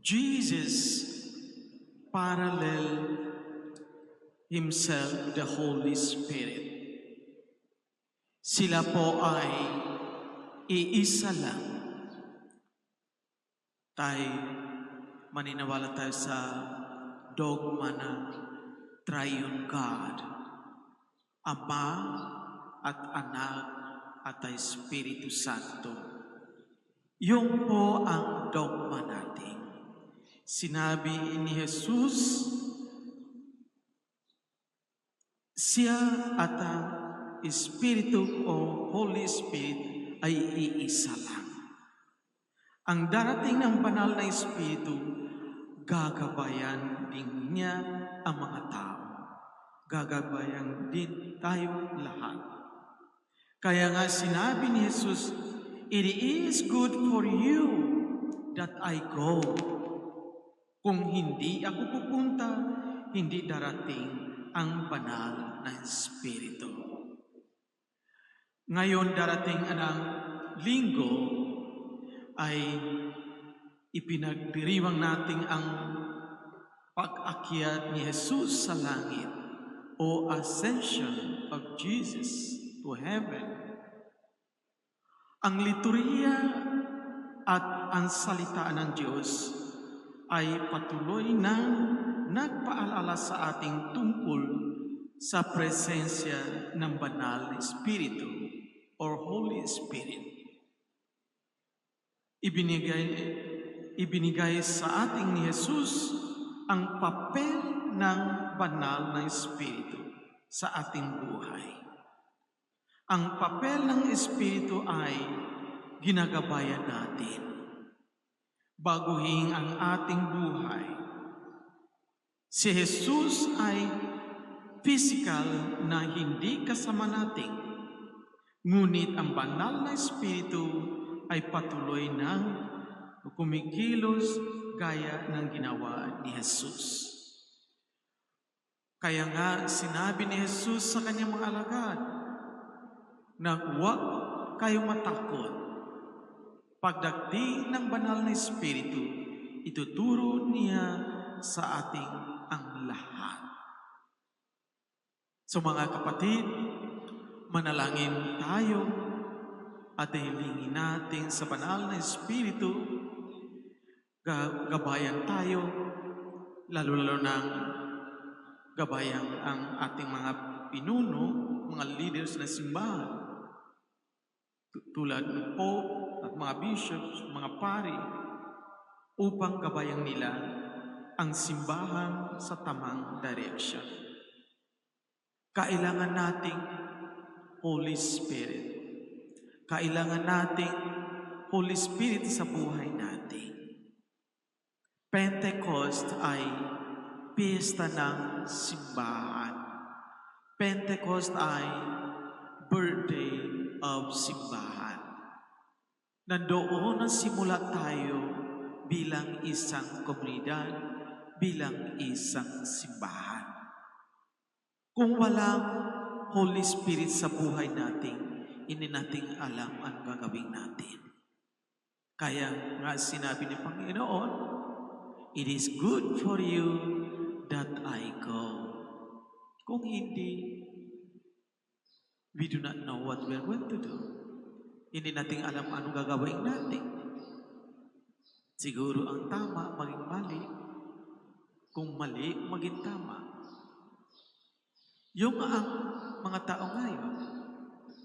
Jesus parallel Himself, the Holy Spirit. Sila po ay iisa lang. Tayo, maniniwala tayo sa dogma na Triune God, Ama at Anak at Espiritu Santo. Yun po ang dogma natin. Sinabi ni Jesus, siya at ang Espiritu o Holy Spirit ay iisa lang. Ang darating ng banal na Espiritu, gagabayan din niya ang mga tao. Gagabayan din tayo lahat. Kaya nga sinabi ni Jesus, it is good for you that I go. Kung hindi ako pupunta, hindi darating ang banal na Espiritu. Ngayon darating ang linggo ay ipinagdiriwang natin ang pag-akyat ni Jesus sa langit o ascension of Jesus to heaven. Ang liturhiya at ang salita ng Diyos ay patuloy na nagpaalala sa ating tungkol sa presensya ng banal na Espiritu or Holy Spirit. Ibinigay sa ating ni Jesus ang papel ng banal na Espiritu sa ating buhay. Ang papel ng Espiritu ay ginagabayan natin. Baguhin ang ating buhay. Si Jesus ay physical na hindi kasama natin. Ngunit ang banal na Espiritu ay patuloy nang kumikilos gaya ng ginawa ni Jesus. Kaya nga sinabi ni Jesus sa kanyang mga alagad na huwag kayong matakot. Pagdating ng banal na Espiritu, ituturo niya sa ating ang lahat. So mga kapatid, manalangin tayo at hilingin natin sa banal na Espiritu, gabayan tayo, lalo-lalo na gabayan ang ating mga pinuno, mga leaders na simbahan, tulad ng Pope at mga bishops, mga pari, upang gabayan nila ang simbahan sa tamang direction. Kailangan nating Holy Spirit. Kailangan nating Holy Spirit sa buhay natin. Pentecost ay piyesta ng simbahan. Pentecost ay birthday of simbahan. Nandoon ang simula tayo bilang isang komunidad, bilang isang simbahan. Kung walang Holy Spirit sa buhay natin, hindi natin alam ang gagawin natin. Kaya nga sinabi ni Panginoon, it is good for you that I go. Kung hindi, we do not know what we are going to do. Hindi natin alam anong gagawin natin. Siguro ang tama, maging mali. Kung mali, maging tama. Yung ang mga tao ngayon,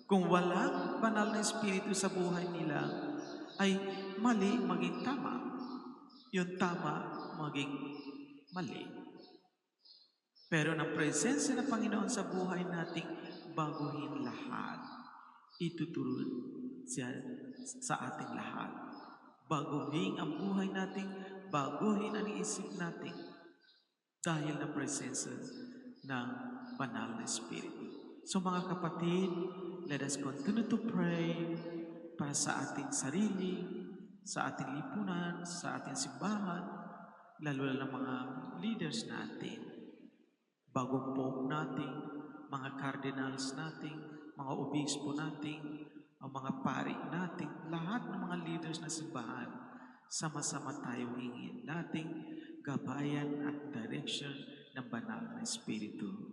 kung walang banal na Espiritu sa buhay nila, ay mali maging tama. Yung tama maging mali. Pero ng presensya ng Panginoon sa buhay natin, baguhin lahat. Ituturo siya sa ating lahat. Baguhin ang buhay natin, baguhin ang isip natin dahil na presensya ng banal na Espiritu. So mga kapatid, let us continue to pray para sa ating sarili, sa ating lipunan, sa ating simbahan, lalo na mga leaders natin, bagong pope natin, mga cardinals natin, mga obispo natin, ang mga pari natin, lahat ng mga leaders na simbahan, sama-sama tayo hingin nating gabayan at direction ng banal na Espiritu.